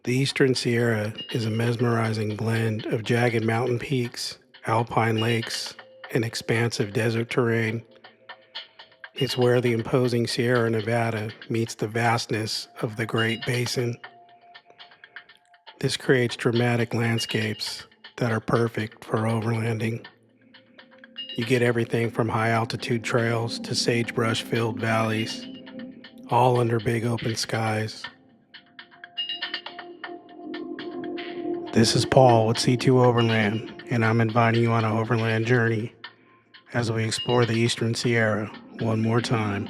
The Eastern Sierra is a mesmerizing blend of jagged mountain peaks, alpine lakes, and expansive desert terrain. It's where the imposing Sierra Nevada meets the vastness of the Great Basin. This creates dramatic landscapes that are perfect for overlanding. You get everything from high altitude trails to sagebrush filled valleys, all under big open skies. This is Paul with C2 Overland, and I'm inviting you on an overland journey as we explore the Eastern Sierra one more time.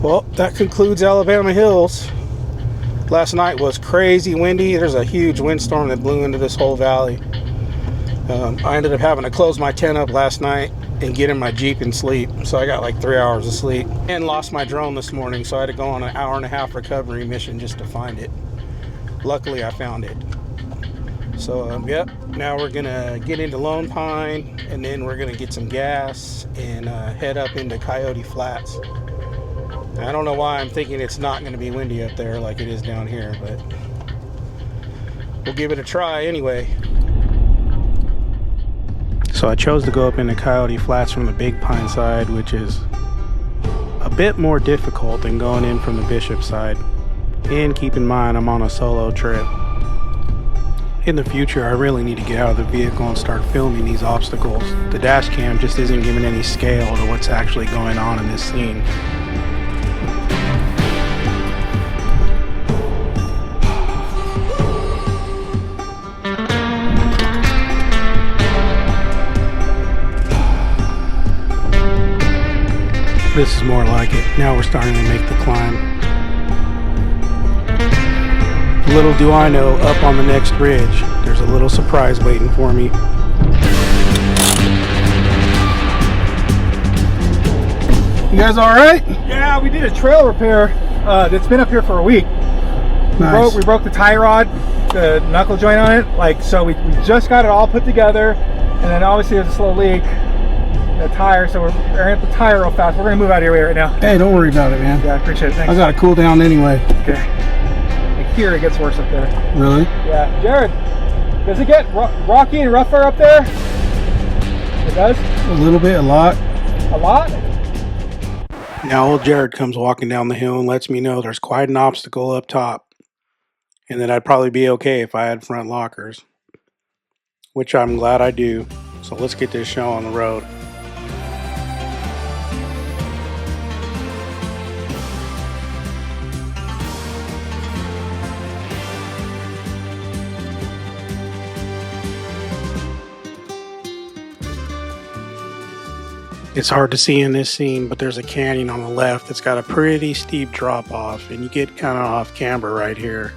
Well, that concludes Alabama Hills. Last night was crazy windy. There's a huge windstorm that blew into this whole valley. I ended up having to close my tent up last night and get in my Jeep and sleep. So I got like 3 hours of sleep. And lost my drone this morning, so I had to go on an 1.5 hour recovery mission just to find it. Luckily, I found it. So, yep, now we're gonna get into Lone Pine, and then we're gonna get some gas and head up into Coyote Flats. I don't know why I'm thinking it's not gonna be windy up there like it is down here, but we'll give it a try anyway. So I chose to go up into Coyote Flats from the Big Pine side, which is a bit more difficult than going in from the Bishop side. And keep in mind, I'm on a solo trip. In the future, I really need to get out of the vehicle and start filming these obstacles. The dash cam just isn't giving any scale to what's actually going on in this scene. This is more like it. Now we're starting to make the climb. Little do I know, up on the next ridge, there's a little surprise waiting for me. You guys all right? Yeah, we did a trail repair that's been up here for a week. Nice. We broke the tie rod, the knuckle joint on it. So we just got it all put together, and then obviously there's a slow leak. The tire, so we're airing up the tire real fast. We're gonna move out of here right now. Hey, don't worry about it, man. Yeah, I appreciate it. Thanks. I gotta cool down anyway. Okay. I hear it gets worse up there. Really? Yeah, Jared. Does it get rocky and rougher up there? It does. A little bit, a lot. A lot. Now old Jared comes walking down the hill and lets me know there's quite an obstacle up top, and that I'd probably be okay if I had front lockers, which I'm glad I do. So let's get this show on the road. It's hard to see in this scene, but there's a canyon on the left that's got a pretty steep drop off, and you get kind of off camber right here.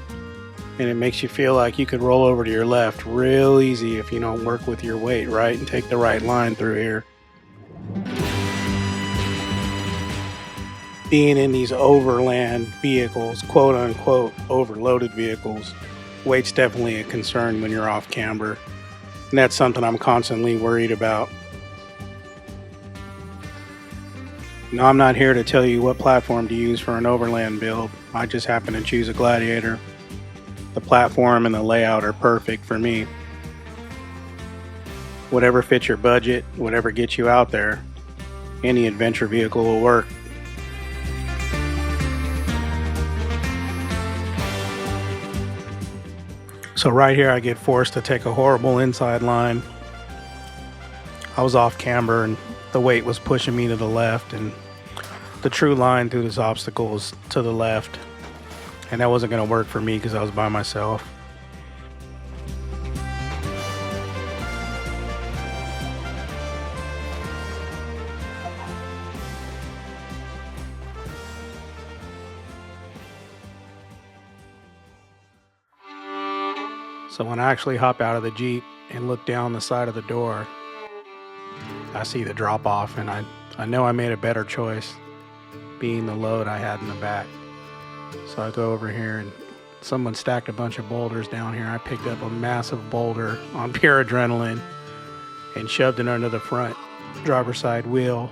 And it makes you feel like you could roll over to your left real easy if you don't work with your weight right and take the right line through here. Being in these overland vehicles, quote unquote overloaded vehicles, weight's definitely a concern when you're off camber. And that's something I'm constantly worried about. No, I'm not here to tell you what platform to use for an overland build. I just happen to choose a Gladiator. The platform and the layout are perfect for me. Whatever fits your budget, whatever gets you out there, any adventure vehicle will work. So right here I get forced to take a horrible inside line. I was off camber and the weight was pushing me to the left, and the true line through this obstacle was to the left, and that wasn't going to work for me because I was by myself. So when I actually hop out of the Jeep and look down the side of the door, I see the drop off, and I know I made a better choice being the load I had in the back. So I go over here and someone stacked a bunch of boulders down here. I picked up a massive boulder on pure adrenaline and shoved it under the front driver's side wheel.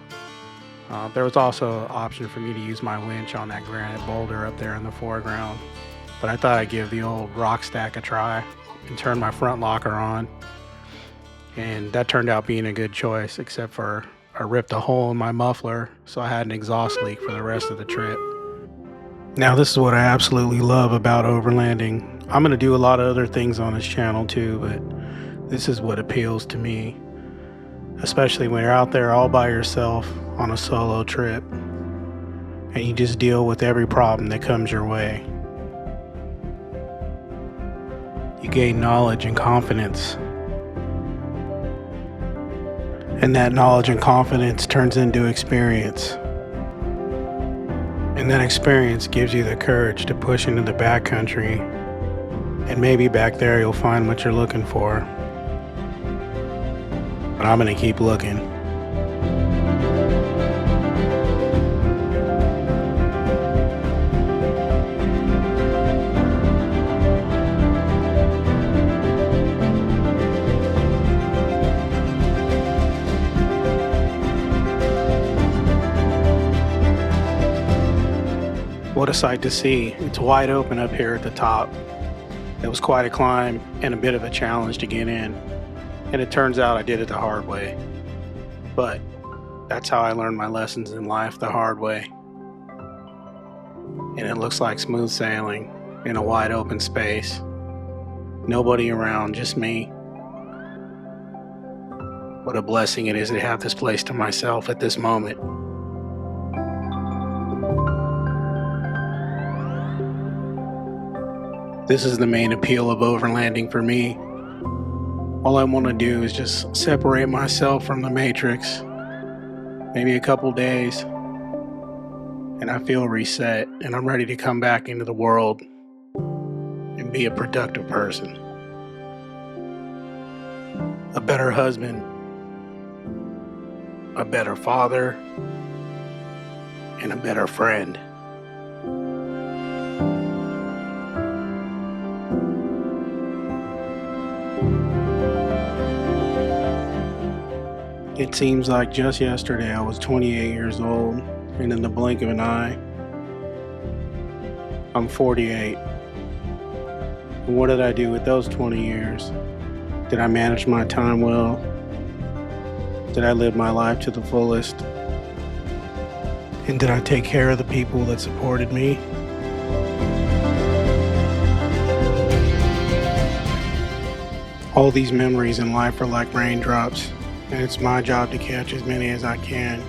There was also an option for me to use my winch on that granite boulder up there in the foreground, but I thought I'd give the old rock stack a try and turn my front locker on, and that turned out being a good choice, except for I ripped a hole in my muffler, so I had an exhaust leak for the rest of the trip. Now this is what I absolutely love about overlanding. I'm going to do a lot of other things on this channel too, but this is what appeals to me, especially when you're out there all by yourself on a solo trip and you just deal with every problem that comes your way. You gain knowledge and confidence, and that knowledge and confidence turns into experience, and that experience gives you the courage to push into the backcountry, and maybe back there you'll find what you're looking for. But I'm gonna keep looking. What a sight to see. It's wide open up here at the top. It was quite a climb and a bit of a challenge to get in, and it turns out I did it the hard way. But that's how I learned my lessons in life, the hard way. And it looks like smooth sailing in a wide open space. Nobody around, just me. What a blessing it is to have this place to myself at this moment. This is the main appeal of overlanding for me. All I want to do is just separate myself from the matrix, maybe a couple days, and I feel reset and I'm ready to come back into the world and be a productive person, a better husband, a better father, and a better friend. It seems like just yesterday I was 28 years old, and in the blink of an eye, I'm 48. And what did I do with those 20 years? Did I manage my time well? Did I live my life to the fullest? And did I take care of the people that supported me? All these memories in life are like raindrops, and it's my job to catch as many as I can,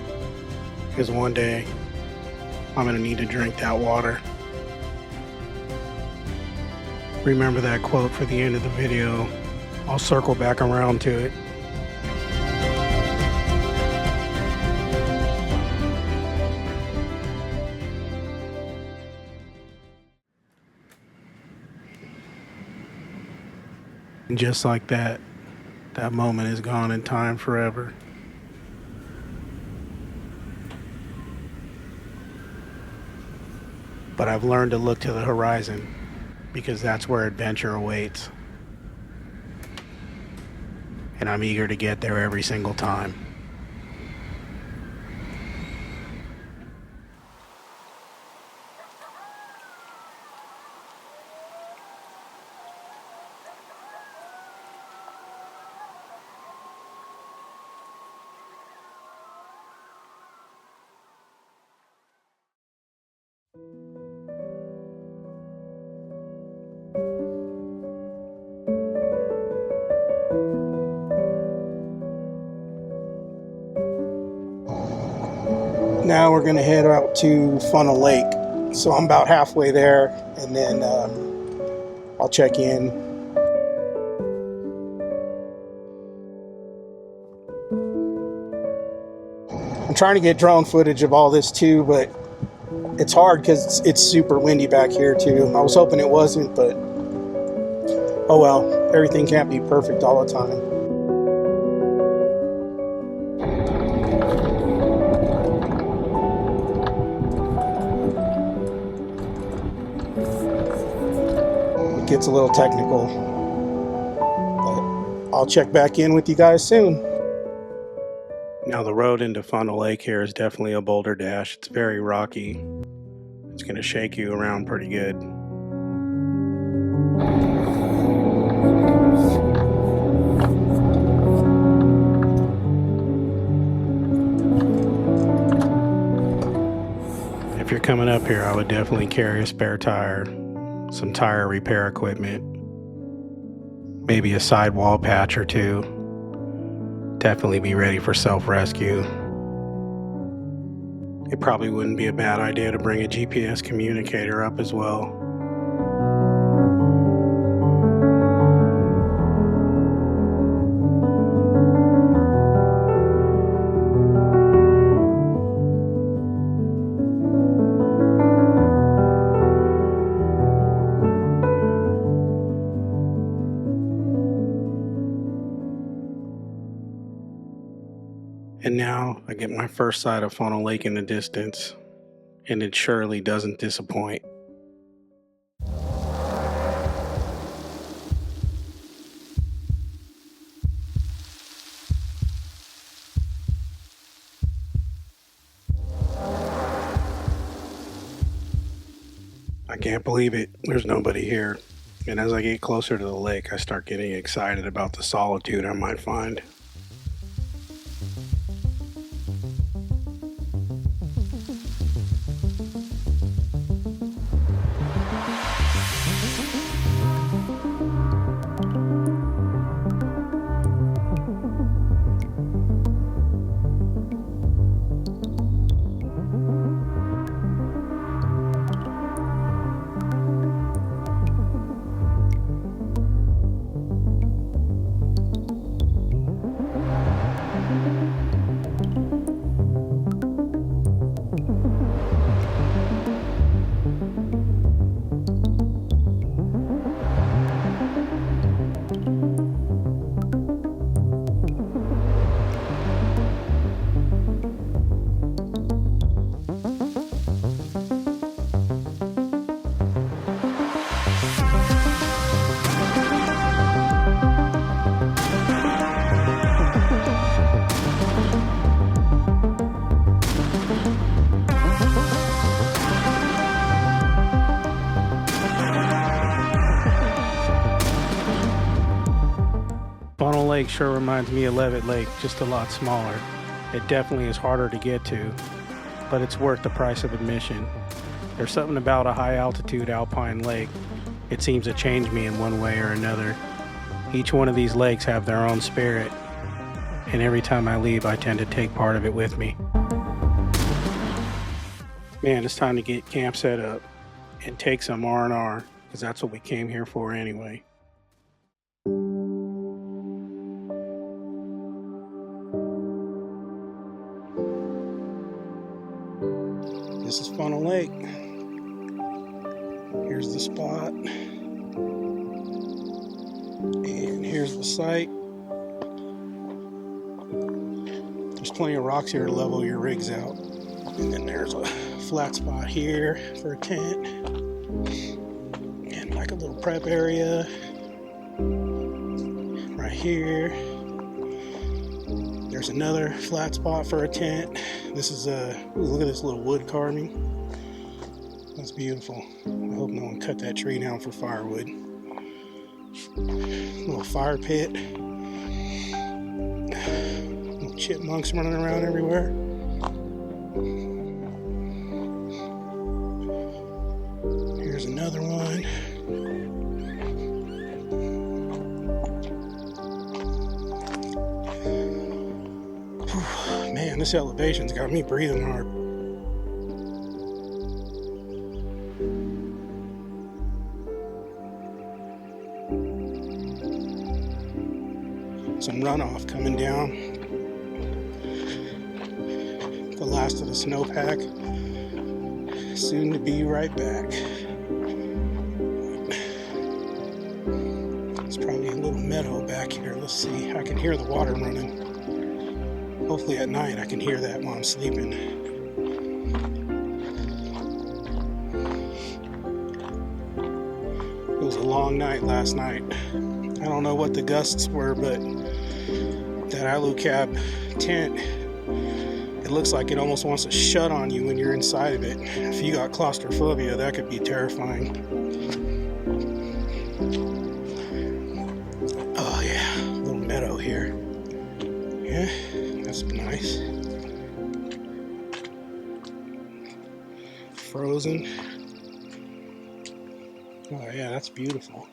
because one day I'm going to need to drink that water. Remember that quote for the end of the video. I'll circle back around to it. And just like that, that moment is gone in time forever. But I've learned to look to the horizon, because that's where adventure awaits. And I'm eager to get there every single time. Now we're gonna head out to Funnel Lake. So I'm about halfway there, and then I'll check in. I'm trying to get drone footage of all this too, but it's hard because it's super windy back here too. I was hoping it wasn't, but oh well, everything can't be perfect all the time. Gets a little technical, but I'll check back in with you guys soon. Now the road into Funnel Lake here is definitely a boulder dash. It's very rocky. It's going to shake you around pretty good. If you're coming up here, I would definitely carry a spare tire, some tire repair equipment, maybe a sidewall patch or two. Definitely be ready for self-rescue. It probably wouldn't be a bad idea to bring a GPS communicator up as well. And now I get my first sight of Funnel Lake in the distance, and it surely doesn't disappoint. I can't believe it. There's nobody here. And as I get closer to the lake, I start getting excited about the solitude I might find. Funnel Lake sure reminds me of Levitt Lake, just a lot smaller. It definitely is harder to get to, but it's worth the price of admission. There's something about a high altitude alpine lake. It seems to change me in one way or another. Each one of these lakes have their own spirit, and every time I leave, I tend to take part of it with me. Man, it's time to get camp set up and take some R&R, because that's what we came here for anyway. This is Funnel Lake. Here's the spot. And here's the site. There's plenty of rocks here to level your rigs out. And then there's a flat spot here for a tent. And like a little prep area. Right here. There's another flat spot for a tent. This is look at this little wood carving. That's beautiful. I hope no one cut that tree down for firewood. Little fire pit. Little chipmunks running around everywhere. Here's another one. Man, this elevation's got me breathing hard. Some runoff coming down. The last of the snowpack. Soon to be right back. It's probably a little meadow back here. Let's see. I can hear the water running. Hopefully at night I can hear that while I'm sleeping. It was a long night last night. I don't know what the gusts were, but that Alu Cab tent It looks like it almost wants to shut on you when you're inside of it. If you got claustrophobia, that could be terrifying. Oh yeah, a little meadow here. Yeah, that's nice. Frozen. Oh yeah, that's beautiful.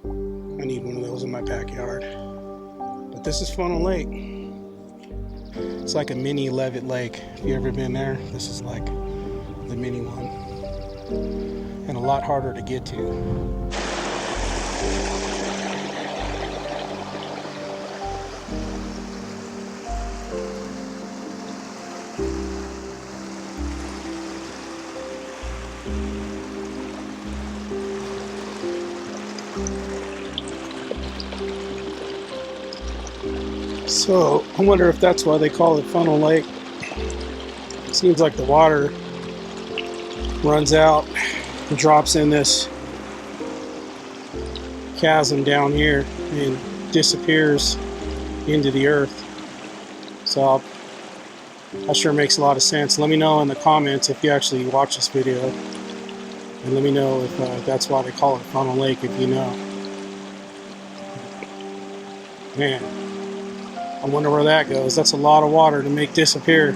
I need one of those in my backyard. But this is Funnel Lake. It's like a mini Levitt Lake. Have you ever been there? This is like the mini one. And a lot harder to get to. So, I wonder if that's why they call it Funnel Lake. It seems like the water runs out and drops in this chasm down here and disappears into the earth. So, that sure makes a lot of sense. Let me know in the comments if you actually watch this video. And let me know if that's why they call it Funnel Lake, if you know. Man. I wonder where that goes. That's a lot of water to make disappear.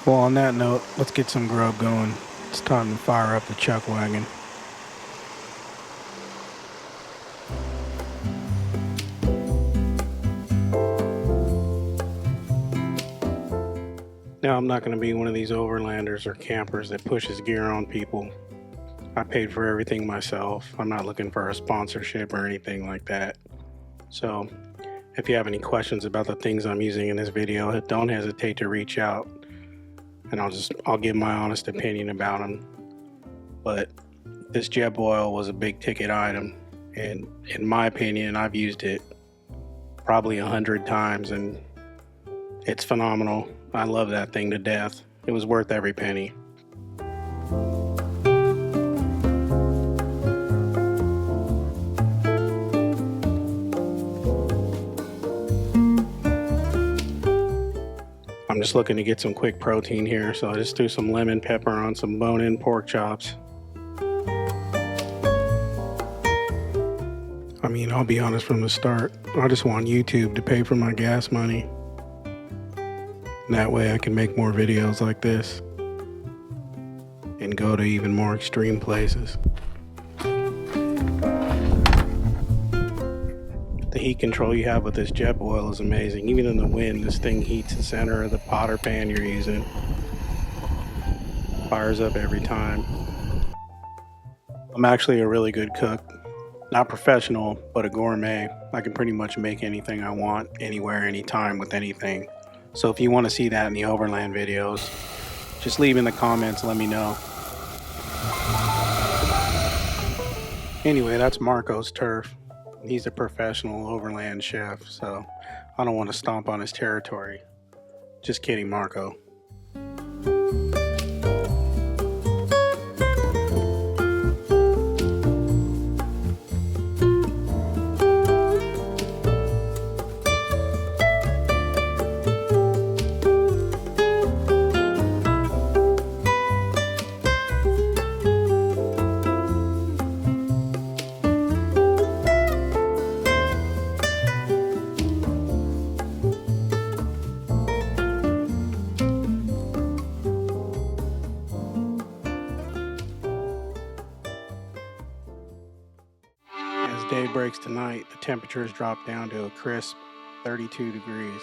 Well, on that note, let's get some grub going. It's time to fire up the chuck wagon. Now, I'm not going to be one of these overlanders or campers that pushes gear on people. I paid for everything myself. I'm not looking for a sponsorship or anything like that. So if you have any questions about the things I'm using in this video, don't hesitate to reach out and I'll give my honest opinion about them. But this Jetboil was a big ticket item, and in my opinion, I've used it probably 100 times and it's phenomenal. I love that thing to death. It was worth every penny. I'm just looking to get some quick protein here, so I just threw some lemon pepper on some bone-in pork chops. I mean, I'll be honest from the start, I just want YouTube to pay for my gas money. And that way I can make more videos like this and go to even more extreme places. The heat control you have with this Jetboil is amazing. Even in the wind, this thing heats the center of the pot or pan you're using. Fires up every time. I'm actually a really good cook. Not professional, but a gourmet. I can pretty much make anything I want, anywhere, anytime, with anything. So if you want to see that in the Overland videos, just leave in the comments, let me know. Anyway, that's Marco's turf. He's a professional Overland chef, so I don't want to stomp on his territory. Just kidding, Marco. Day breaks tonight, the temperatures drop down to a crisp 32 degrees.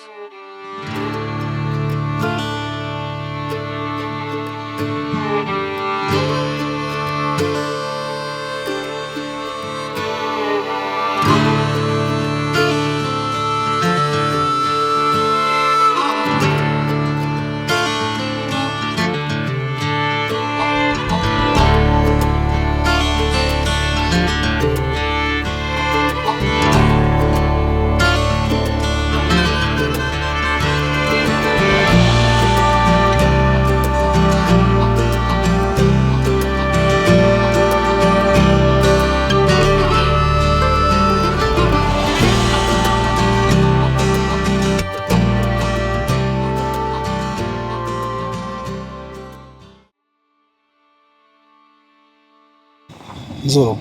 These little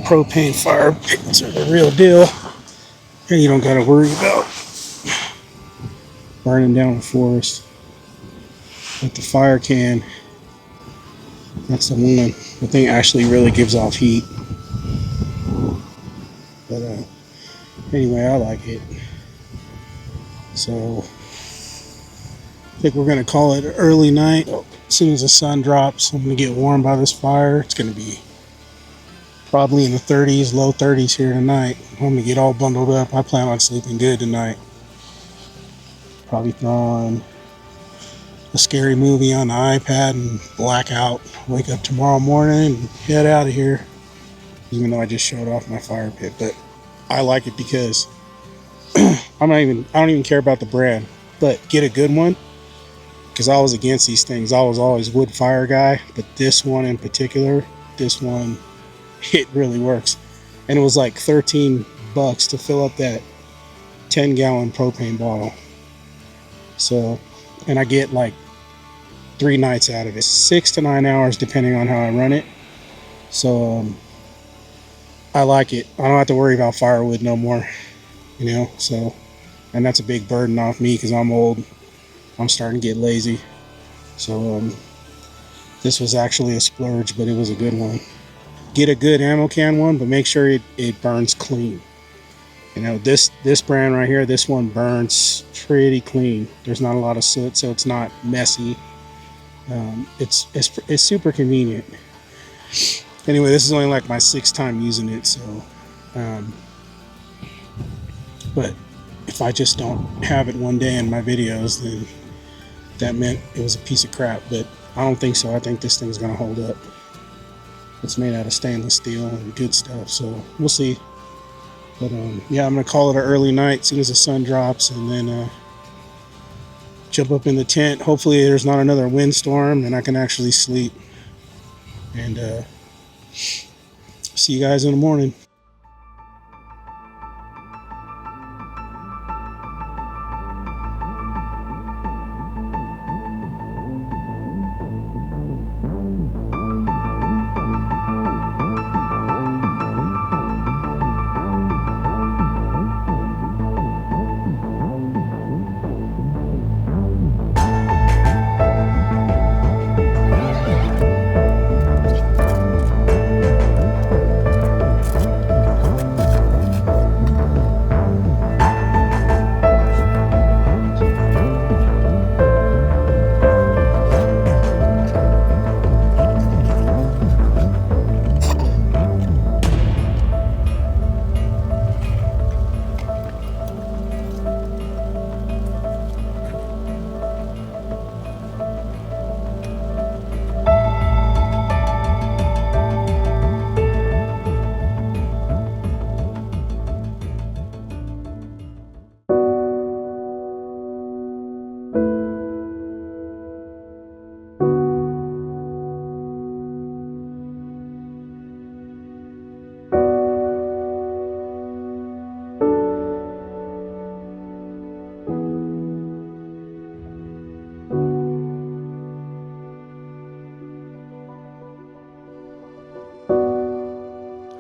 propane fire pits are the real deal. Here you don't got to worry about burning down the forest. But the fire can, that's the one. The thing actually really gives off heat. But anyway, I like it. So I think we're going to call it early night. As soon as the sun drops, I'm going to get warm by this fire. It's going to be probably in the 30s, low 30s here tonight. I'm going to get all bundled up. I plan on sleeping good tonight. Probably throw on a scary movie on the iPad and black out. Wake up tomorrow morning and head out of here. Even though I just showed off my fire pit. But I like it because I don't even care about the brand. But get a good one. Because I was against these things. I was always wood fire guy. But this one in particular, this one, it really works. And it was like $13 to fill up that 10-gallon propane bottle. So, and I get like 3 nights out of it, 6 to 9 hours depending on how I run it. So I like it. I don't have to worry about firewood no more, you know. So, and that's a big burden off me because I'm old. I'm starting to get lazy. So this was actually a splurge, but it was a good one. Get a good ammo can one, but make sure it burns clean. You know, this brand right here, this one burns pretty clean. There's not a lot of soot, so it's not messy. It's super convenient. Anyway, this is only like my 6th time using it, so but if I just don't have it one day in my videos, then that meant it was a piece of crap. But I don't think so. I think this thing's gonna hold up. It's made out of stainless steel and good stuff, so we'll see. But yeah, I'm gonna call it an early night as soon as the sun drops, and then jump up in the tent. Hopefully there's not another windstorm and I can actually sleep. And see you guys in the morning.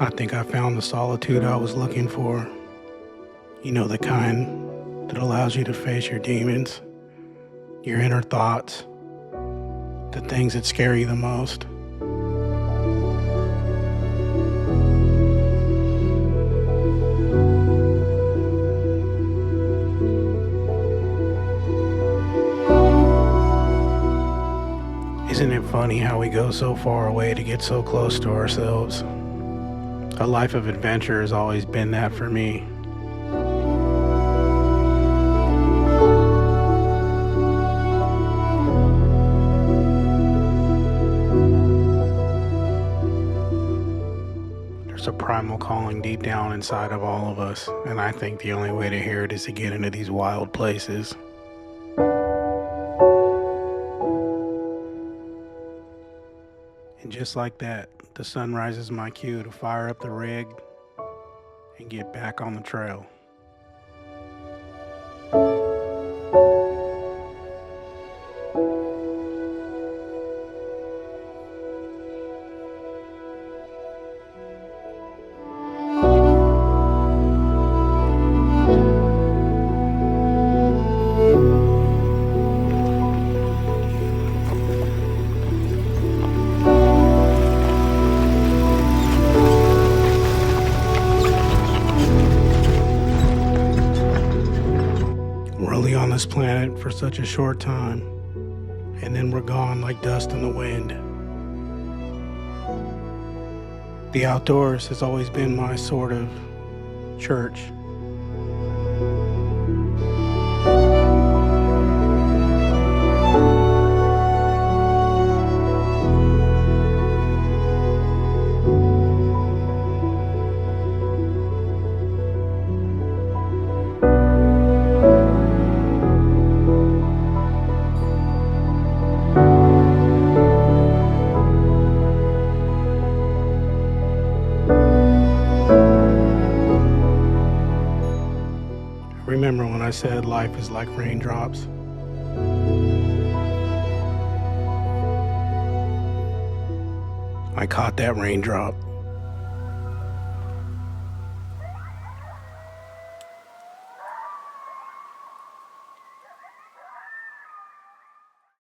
I think I found the solitude I was looking for. You know, the kind that allows you to face your demons, your inner thoughts, the things that scare you the most. Isn't it funny how we go so far away to get so close to ourselves? A life of adventure has always been that for me. There's a primal calling deep down inside of all of us, and I think the only way to hear it is to get into these wild places. And just like that, the sunrise is my cue to fire up the rig and get back on the trail. present for such a short time, and then we're gone like dust in the wind. The outdoors has always been my sort of church. Remember when I said life is like raindrops? I caught that raindrop.